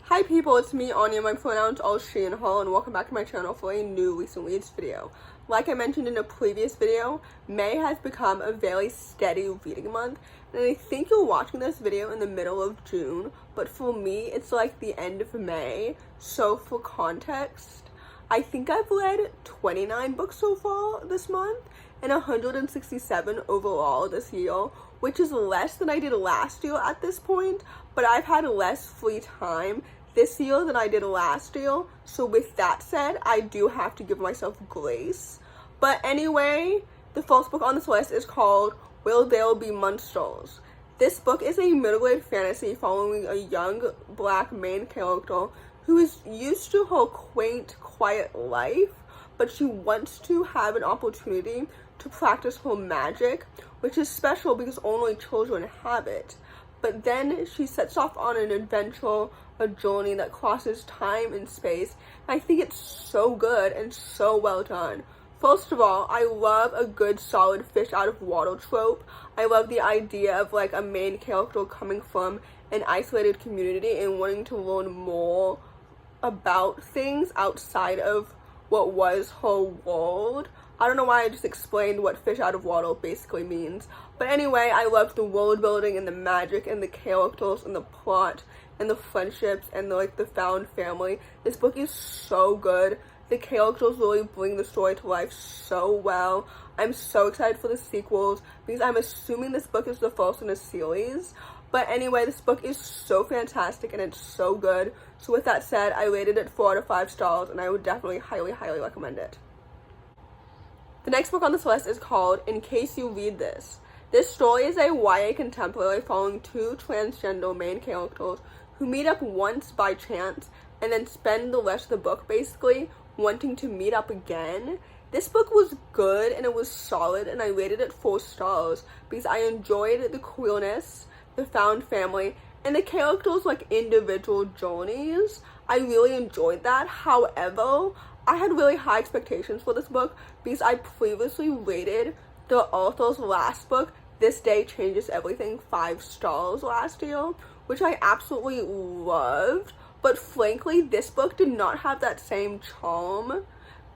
Hi people, it's me, Anja. My pronouns are she and her, and welcome back to my channel for a new recent reads video. Like I mentioned in a previous video, May has become a very steady reading month, and I think you're watching this video in the middle of June, but for me, it's like the end of May. So for context, I think I've read 29 books so far this month, and 167 overall this year, which is less than I did last year at this point, but I've had less free time this year than I did last year, so with that said, I do have to give myself grace. But anyway, the first book on this list is called Will There Be Monsters? This book is a middle-grade fantasy following a young black main character who is used to her quaint, quiet life, but she wants to have an opportunity to practice her magic, which is special because only children have it. But then she sets off on an adventure, a journey that crosses time and space, and I think it's so good and so well done. First of all, I love a good solid fish out of water trope. I love the idea of like a main character coming from an isolated community and wanting to learn more about things outside of what was her world. I don't know why I just explained what fish out of water basically means. But anyway, I loved the world building and the magic and the characters and the plot and the friendships and the found family. This book is so good. The characters really bring the story to life so well. I'm so excited for the sequels because I'm assuming this book is the first in a series. But anyway, this book is so fantastic and it's so good. So with that said, I rated it 4 out of 5 stars and I would definitely highly recommend it. The next book on this list is called In Case You Read This. This story is a YA contemporary following two transgender main characters who meet up once by chance and then spend the rest of the book basically wanting to meet up again. This book was good and it was solid and I rated it 4 stars because I enjoyed the queerness, the found family, and the characters' individual journeys. I really enjoyed that. However, I had really high expectations for this book because I previously rated the author's last book, This Day Changes Everything, 5 stars last year, which I absolutely loved. But frankly, this book did not have that same charm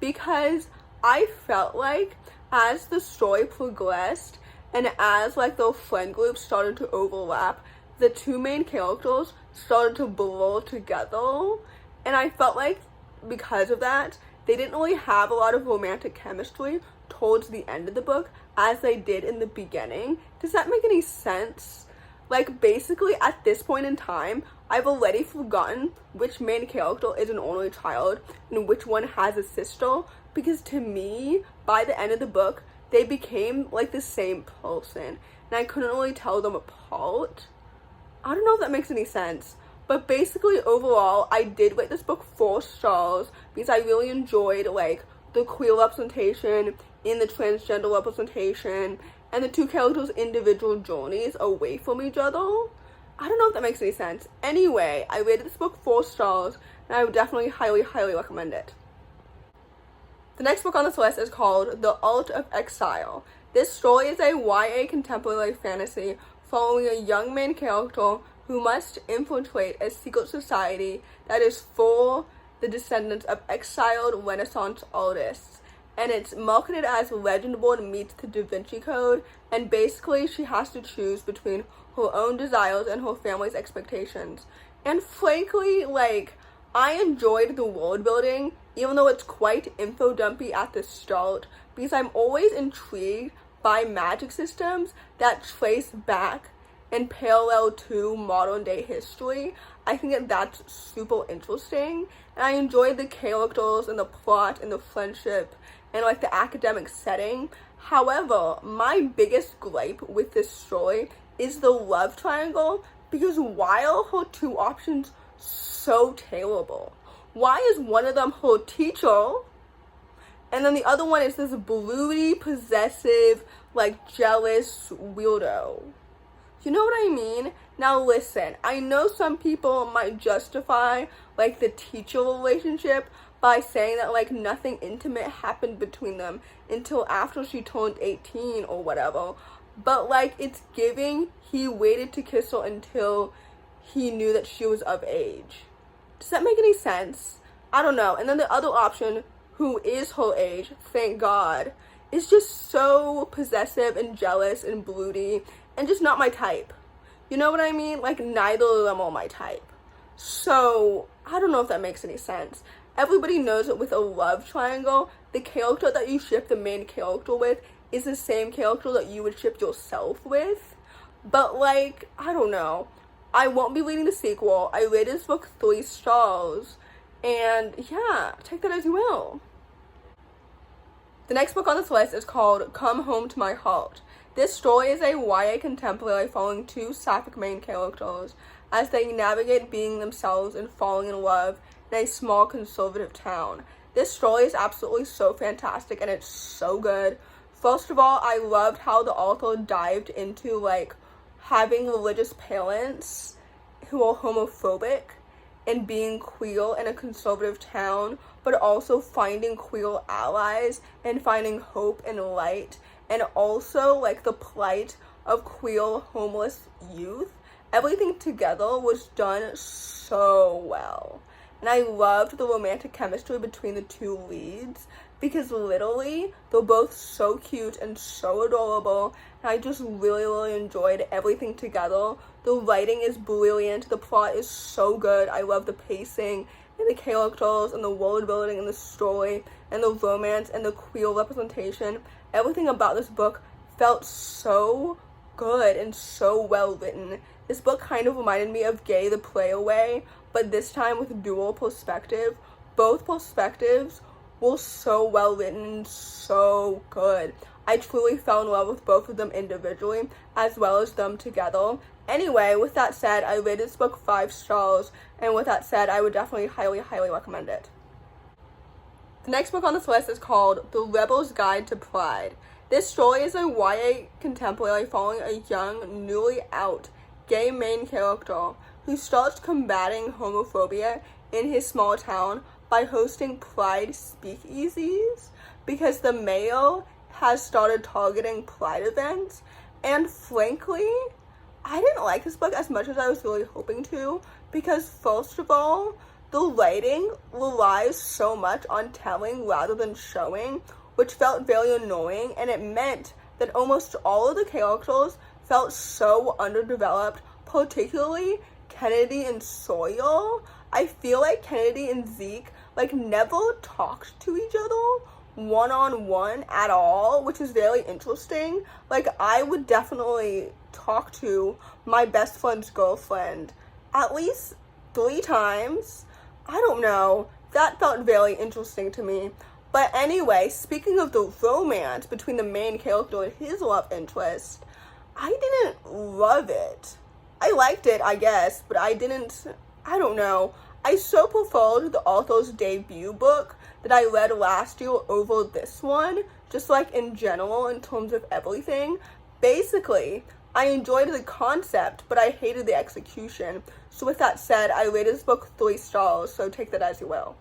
because I felt like as the story progressed and as their friend group started to overlap, the two main characters started to blur together, and I felt like because of that, they didn't really have a lot of romantic chemistry towards the end of the book as they did in the beginning. Does that make any sense? Basically, at this point in time, I've already forgotten which main character is an only child and which one has a sister, because to me, by the end of the book, they became the same person, and I couldn't really tell them apart. I don't know if that makes any sense. But basically, overall, I did rate this book 4 stars because I really enjoyed, the queer representation in the transgender representation and the two characters' individual journeys away from each other. I don't know if that makes any sense. Anyway, I rated this book 4 stars, and I would definitely highly recommend it. The next book on this list is called The Art of Exile. This story is a YA contemporary fantasy following a young main character who must infiltrate a secret society that is for the descendants of exiled Renaissance artists. And it's marketed as Legendborn meets the Da Vinci Code, and basically she has to choose between her own desires and her family's expectations. And frankly, I enjoyed the world building, even though it's quite info dumpy at the start, because I'm always intrigued by magic systems that trace back and parallel to modern day history. I think that that's super interesting, and I enjoyed the characters and the plot and the friendship and the academic setting. However, my biggest gripe with this story is the love triangle, because why are her two options so terrible? Why is one of them her teacher and then the other one is this broody, possessive, jealous weirdo? You know what I mean? Now listen, I know some people might justify the teacher relationship by saying that nothing intimate happened between them until after she turned 18 or whatever, but it's giving he waited to kiss her until he knew that she was of age. Does that make any sense? I don't know. And then the other option, who is her age, thank God, is just so possessive and jealous and broody and just not my type. You know what I mean? Like, neither of them are my type. So, I don't know if that makes any sense. Everybody knows that with a love triangle, the character that you ship the main character with is the same character that you would ship yourself with. But, like, I don't know. I won't be reading the sequel. I rated this book 3 stars. And, yeah, take that as you will. The next book on this list is called Come Home to My Heart. This story is a YA contemporary following 2 sapphic main characters as they navigate being themselves and falling in love in a small conservative town. This story is absolutely so fantastic and it's so good. First of all, I loved how the author dived into, like, having religious parents who are homophobic and being queer in a conservative town, but also finding queer allies and finding hope and light, and also, like, the plight of queer homeless youth. Everything together was done so well. And I loved the romantic chemistry between the 2 leads because literally they're both so cute and so adorable, and I just really, really enjoyed everything together. The writing is brilliant, the plot is so good, I love the pacing and the characters and the world building and the story and the romance and the queer representation. Everything about this book felt so good and so well written. This book kind of reminded me of Gay the Playaway, but this time with dual perspective. Both perspectives were so well written and so good. I truly fell in love with both of them individually as well as them together. Anyway, with that said, I rated this book 5 stars, and with that said, I would definitely highly, highly recommend it. The next book on this list is called The Rebel's Guide to Pride. This story is a YA contemporary following a young, newly out gay main character who starts combating homophobia in his small town by hosting pride speakeasies because the mayor has started targeting pride events. And frankly, I didn't like this book as much as I was really hoping to because, first of all, the writing relies so much on telling rather than showing, which felt very annoying, and it meant that almost all of the characters felt so underdeveloped, particularly Kennedy and Sawyer. I feel like Kennedy and Zeke, like, never talked to each other one-on-one at all, which is very interesting. Like, I would definitely talk to my best friend's girlfriend at least 3 times. I don't know. That felt very interesting to me. But anyway, speaking of the romance between the main character and his love interest, I didn't love it. I liked it, I guess, but I don't know. I so preferred the author's debut book that I read last year over this one, just like in general in terms of everything. Basically, I enjoyed the concept, but I hated the execution. So with that said, I rated this book 3 stars, so take that as you will.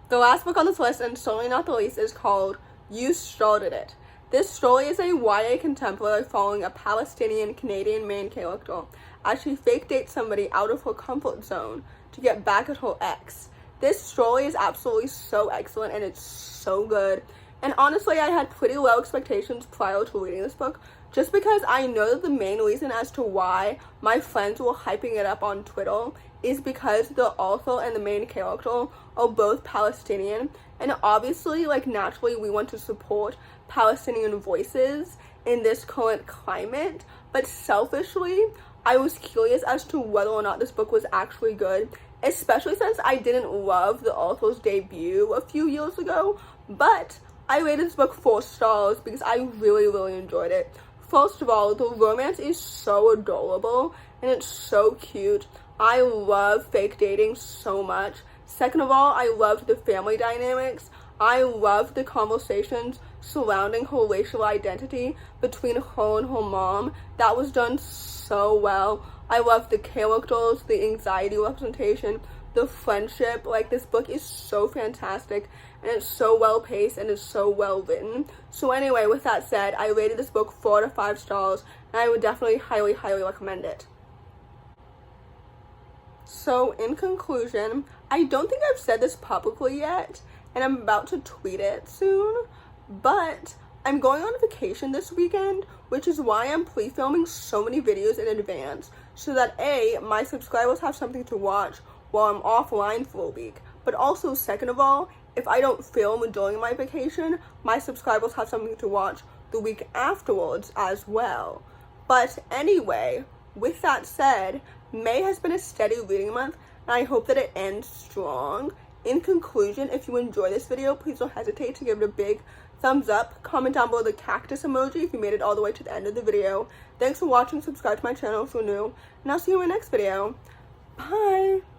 The last book on this list, and certainly not the least, is called You Started It. This story is a YA contemporary following a Palestinian-Canadian main character as she fake dates somebody out of her comfort zone to get back at her ex. This story is absolutely so excellent and it's so good. And honestly, I had pretty low expectations prior to reading this book, just because I know that the main reason as to why my friends were hyping it up on Twitter is because the author and the main character are both Palestinian, and obviously, like, naturally we want to support Palestinian voices in this current climate, but selfishly, I was curious as to whether or not this book was actually good, especially since I didn't love the author's debut a few years ago, but I rated this book 4 stars because I really, really enjoyed it. First of all, the romance is so adorable and it's so cute. I love fake dating so much. Second of all, I loved the family dynamics. I loved the conversations surrounding her racial identity between her and her mom. That was done so well. I loved the characters, the anxiety representation, the friendship. Like, this book is so fantastic and it's so well paced and it's so well written. So anyway, with that said, I rated this book 4 to 5 stars and I would definitely highly, highly recommend it. So in conclusion, I don't think I've said this publicly yet, and I'm about to tweet it soon, but I'm going on vacation this weekend, which is why I'm pre-filming so many videos in advance, so that A, my subscribers have something to watch while I'm offline for a week, but also second of all, if I don't film during my vacation, my subscribers have something to watch the week afterwards as well. But anyway, with that said, May has been a steady reading month, and I hope that it ends strong. In conclusion, if you enjoy this video, please don't hesitate to give it a big thumbs up. Comment down below the cactus emoji if you made it all the way to the end of the video. Thanks for watching. Subscribe to my channel if you're new, and I'll see you in my next video. Bye!